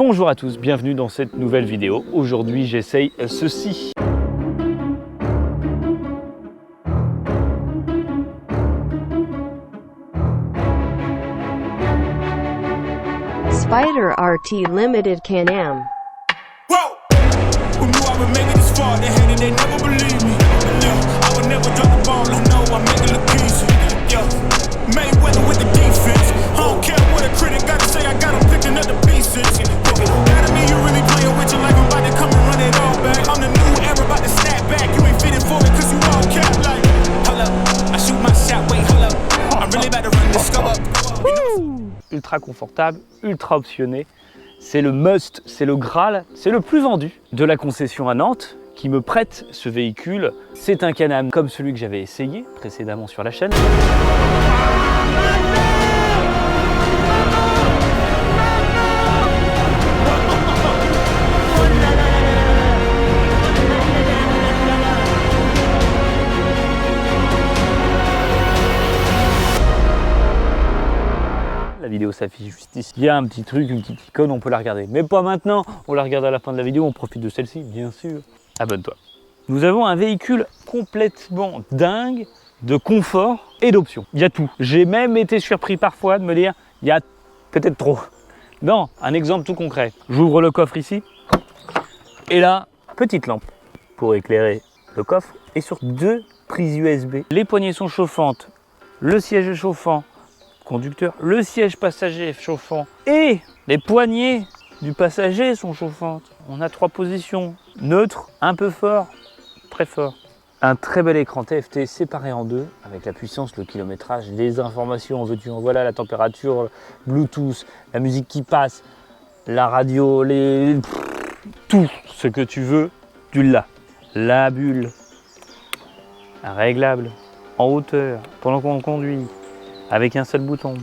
Bonjour à tous, bienvenue dans cette nouvelle vidéo. Aujourd'hui, j'essaye ceci. Spider RT Limited Can-Am. Ultra confortable, ultra optionné. C'est le must, c'est le Graal, c'est le plus vendu de la concession à Nantes qui me prête ce véhicule. C'est un Can-Am comme celui que j'avais essayé précédemment sur la chaîne. La vidéo s'affiche juste ici. Il y a un petit truc, une petite icône, on peut la regarder. Mais pas maintenant, on la regarde à la fin de la vidéo, on profite de celle-ci, bien sûr. Abonne-toi. Nous avons un véhicule complètement dingue de confort et d'options. Il y a tout. J'ai même été surpris parfois de me dire, il y a peut-être trop. Non, un exemple tout concret. J'ouvre le coffre ici, et là, petite lampe pour éclairer le coffre, et sur deux prises USB. Les poignées sont chauffantes, le siège est chauffant, conducteur, le siège passager est chauffant et les poignées du passager sont chauffantes. On a trois positions, neutre, un peu fort, très fort. Un très bel écran TFT séparé en deux avec la puissance, le kilométrage, les informations en veux-tu en voilà, la température, Bluetooth, la musique qui passe, la radio, tout ce que tu veux, tu l'as. La bulle, réglable, en hauteur, pendant qu'on conduit. Avec un seul bouton.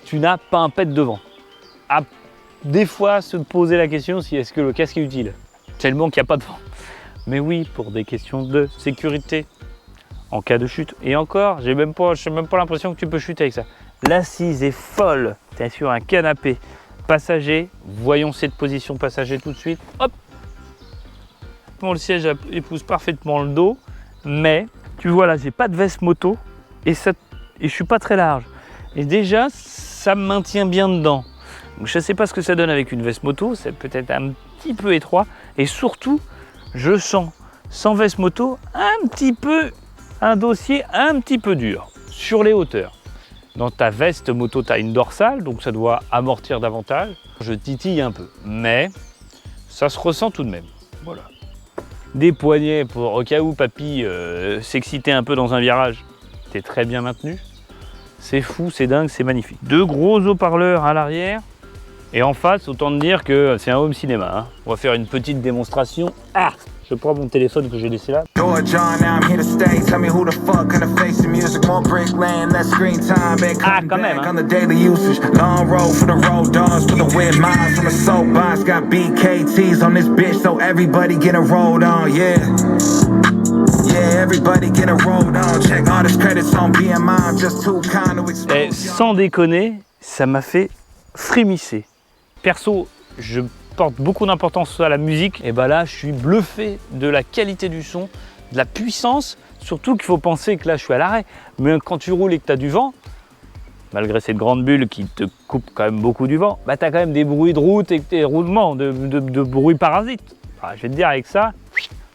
Tu n'as pas un pet devant. À des fois se poser la question si est-ce que le casque est utile. Tellement qu'il n'y a pas de vent. Mais oui, pour des questions de sécurité. En cas de chute. Et encore, j'ai même pas l'impression que tu peux chuter avec ça. L'assise est folle. Tu es sur un canapé passager. Voyons cette position passager tout de suite. Hop. Bon, le siège épouse parfaitement le dos. Mais, tu vois là, j'ai pas de veste moto. Et je suis pas très large. Et déjà, ça me maintient bien dedans. Donc, je ne sais pas ce que ça donne avec une veste moto, c'est peut-être un petit peu étroit. Et surtout, je sens, sans veste moto, un dossier un petit peu dur sur les hauteurs. Dans ta veste moto, tu as une dorsale, donc ça doit amortir davantage. Je titille un peu, mais ça se ressent tout de même. Voilà. Des poignets pour, au cas où papy s'excitait un peu dans un virage. T'es très bien maintenu. C'est fou, c'est dingue, c'est magnifique. Deux gros haut-parleurs à l'arrière. Et en face, autant te dire que c'est un home cinéma. Hein. On va faire une petite démonstration. Ah, je prends mon téléphone que j'ai laissé là. Ah, quand même. Hein. Et sans déconner, ça m'a fait frémisser. Perso, je porte beaucoup d'importance à la musique. Et bah là, je suis bluffé de la qualité du son, de la puissance. Surtout qu'il faut penser que là, je suis à l'arrêt. Mais quand tu roules et que tu as du vent, malgré cette grande bulle qui te coupe quand même beaucoup du vent, bah tu as quand même des bruits de route et des roulements, de bruits parasites. Enfin, je vais te dire, avec ça,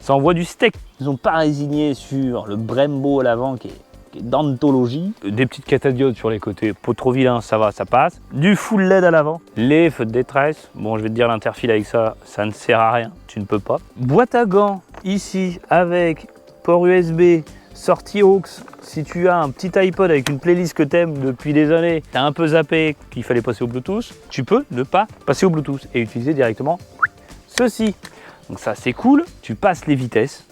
ça envoie du steak. Ils n'ont pas résigné sur le Brembo à l'avant qui est d'anthologie. Des petites catadiodes sur les côtés, pas trop vilain, ça va, ça passe. Du full LED à l'avant. Les feux de détresse. Bon, je vais te dire, l'interfile avec ça, ça ne sert à rien. Tu ne peux pas. Boîte à gants, ici, avec port USB, sortie aux. Si tu as un petit iPod avec une playlist que tu aimes depuis des années, tu as un peu zappé qu'il fallait passer au Bluetooth, tu peux ne pas passer au Bluetooth et utiliser directement ceci. Donc ça, c'est cool. Tu passes les vitesses.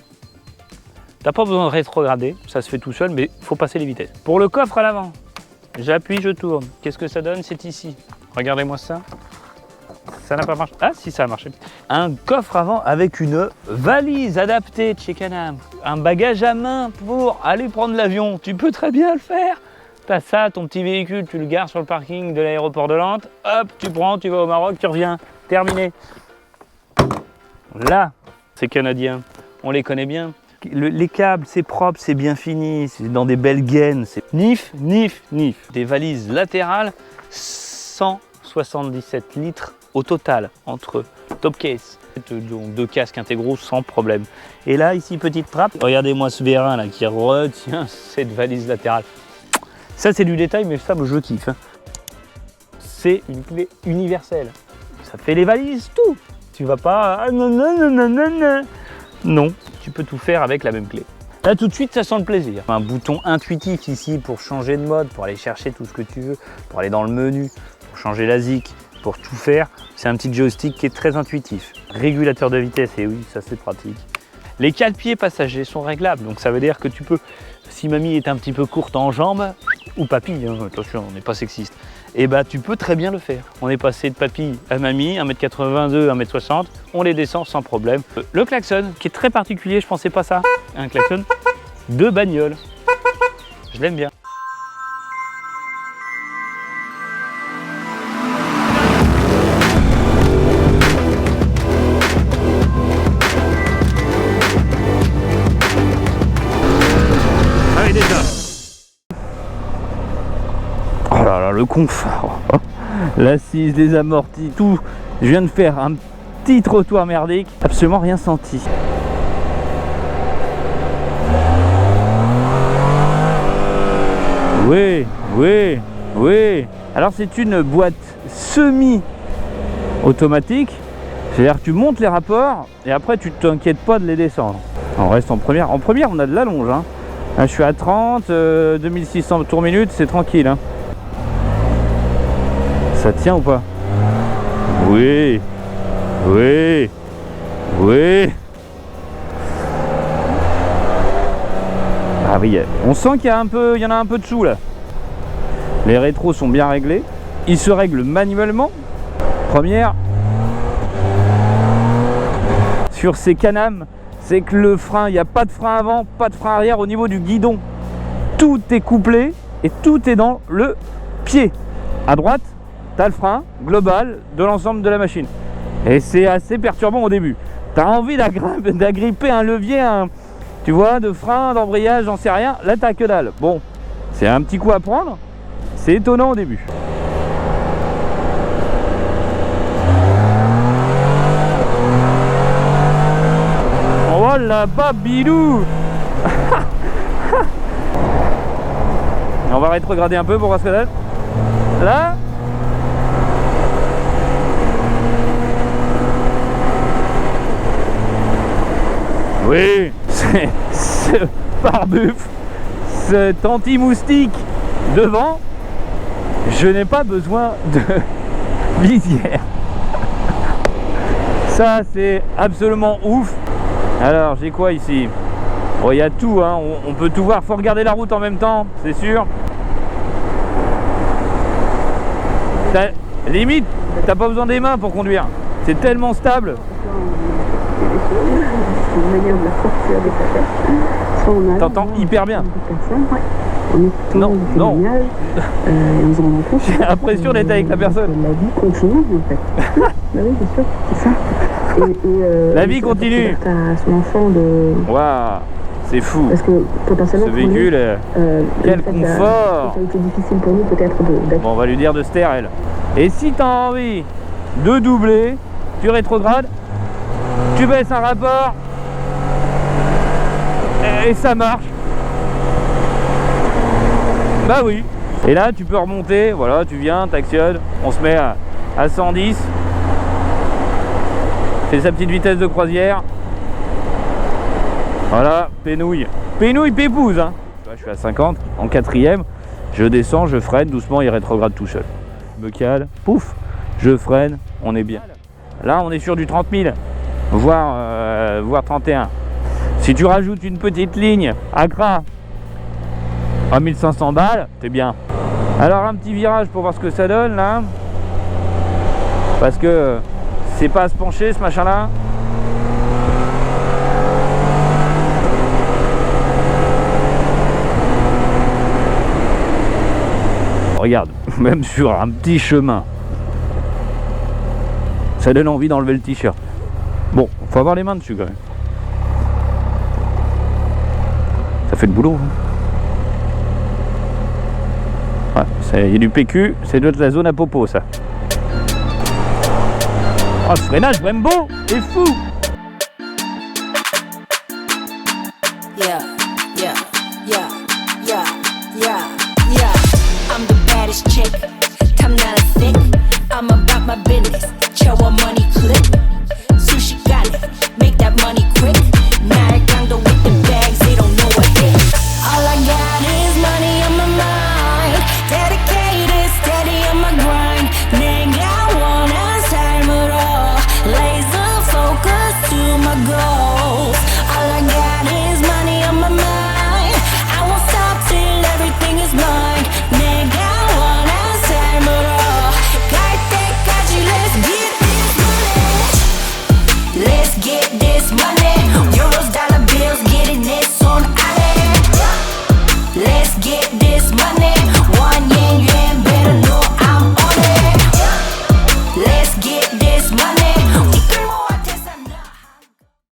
T'as pas besoin de rétrograder, ça se fait tout seul, mais il faut passer les vitesses. Pour le coffre à l'avant, j'appuie, je tourne. Qu'est-ce que ça donne? C'est ici. Regardez-moi ça. Ça n'a pas marché. Ah si, ça a marché. Un coffre avant avec une valise adaptée de chez Can-Am. Un bagage à main pour aller prendre l'avion. Tu peux très bien le faire. T'as ça, ton petit véhicule, tu le gares sur le parking de l'aéroport de Nantes. Hop, tu prends, tu vas au Maroc, tu reviens. terminé. Là, c'est canadien, on les connaît bien. Les câbles, c'est propre, c'est bien fini, c'est dans des belles gaines. C'est nif, nif, nif. Des valises latérales, 177 litres au total, entre top case, donc 2 casques intégraux sans problème. Et là, ici, petite trappe. Regardez-moi ce vérin là qui retient cette valise latérale. Ça, c'est du détail, mais ça, je kiffe. Hein. C'est une clé universelle. Ça fait les valises, tout. Tu vas pas... Ah, non, non, non, non, non, non. Non, tu peux tout faire avec la même clé. Là, tout de suite, ça sent le plaisir. Un bouton intuitif ici pour changer de mode, pour aller chercher tout ce que tu veux, pour aller dans le menu, pour changer la zik, pour tout faire. C'est un petit joystick qui est très intuitif. Régulateur de vitesse, et oui, ça c'est pratique. Les cale-pieds passagers sont réglables, donc ça veut dire que tu peux, si mamie est un petit peu courte en jambes, ou papy, hein, attention, on n'est pas sexiste, et bah tu peux très bien le faire. On est passé de papy à mamie, 1m82, 1m60, on les descend sans problème. Le klaxon, qui est très particulier, je pensais pas ça, un klaxon de bagnole. Je l'aime bien. Allez déjà. Oh là là, le confort, l'assise, les amortis, tout. Je viens de faire un petit trottoir merdique, absolument rien senti. Oui, oui, oui. Alors c'est une boîte semi-automatique, c'est-à-dire que tu montes les rapports et après tu t'inquiètes pas de les descendre. On reste en première. En première, on a de l'allonge. Hein. Là, je suis à 30, 2600 tours minute, c'est tranquille. Hein. Ça tient ou pas? Oui, oui, oui. Ah oui, on sent qu'il y a un peu, il y en a un peu de sous là. Les rétros sont bien réglés. Ils se règlent manuellement. Première. Sur ces Can-Am, c'est que le frein, il n'y a pas de frein avant, pas de frein arrière au niveau du guidon. Tout est couplé et tout est dans le pied. À droite, tu as le frein global de l'ensemble de la machine. Et c'est assez perturbant au début. Tu as envie d'agripper un levier, tu vois, de frein, d'embrayage, j'en sais rien. Là, tu n'as que dalle. Bon, c'est un petit coup à prendre. C'est étonnant au début. Oh là, babilou. On va rétrograder un peu pour voir ce que ça donne. Là. Oui, c'est ce pare-buff, cet anti-moustique devant, je n'ai pas besoin de visière. Ça, c'est absolument ouf. Alors, j'ai quoi ici? Bon, il y a tout, hein. On peut tout voir. Faut regarder la route en même temps, c'est sûr. Limite, t'as pas besoin des mains pour conduire. C'est tellement stable. T'entends hyper bien. Non, non. J'ai l'impression d'être avec la personne. La vie continue en fait. Bah oui, c'est sûr, c'est ça. La vie continue. À son enfant de. Waouh, c'est fou. Parce que potentiellement. Ce véhicule, quel confort. Ça a été difficile pour nous peut-être de. Bon, on va lui dire de se taire elle. Et si tu as envie de doubler, tu rétrogrades, tu baisses un rapport et ça marche. Bah oui. Et là tu peux remonter, voilà, tu viens, t'actionnes, on se met à 110. Fait sa petite vitesse de croisière. Voilà, pénouille. Pénouille pépouze hein. Là, je suis à 50, en quatrième, je descends, je freine, doucement il rétrograde tout seul. Je me cale, pouf, je freine, on est bien. Là on est sur du 30 000, voire 31. Si tu rajoutes une petite ligne Accra à 1500 balles, t'es bien. Alors un petit virage pour voir ce que ça donne là. Parce que c'est pas à se pencher ce machin là. Regarde, même sur un petit chemin, Ça donne envie d'enlever le t-shirt. Bon, faut avoir les mains dessus quand même. Ça fait le boulot. Hein. Ouais, il y a du PQ, c'est de la zone à popo ça. Oh, ce freinage Brembo est fou. Yeah, yeah, yeah, yeah, yeah, yeah. I'm the baddest chick. I'm not a thick. I'm about my business. Show a money clip. Sushi got it. Make that money quick. Narikando with the bags. They don't know what hit. All I got is money on my mind. Dedicated, steady on my grind. Nigga, wanna time it all. Laser focus to my goals. All I got is money on my mind. I won't stop till everything is mine. Nigga, wanna time it all. Kartek Kaji, let's get this money. Let's get this money. Euros, dollar bills, getting this on Ale. Let's get this money.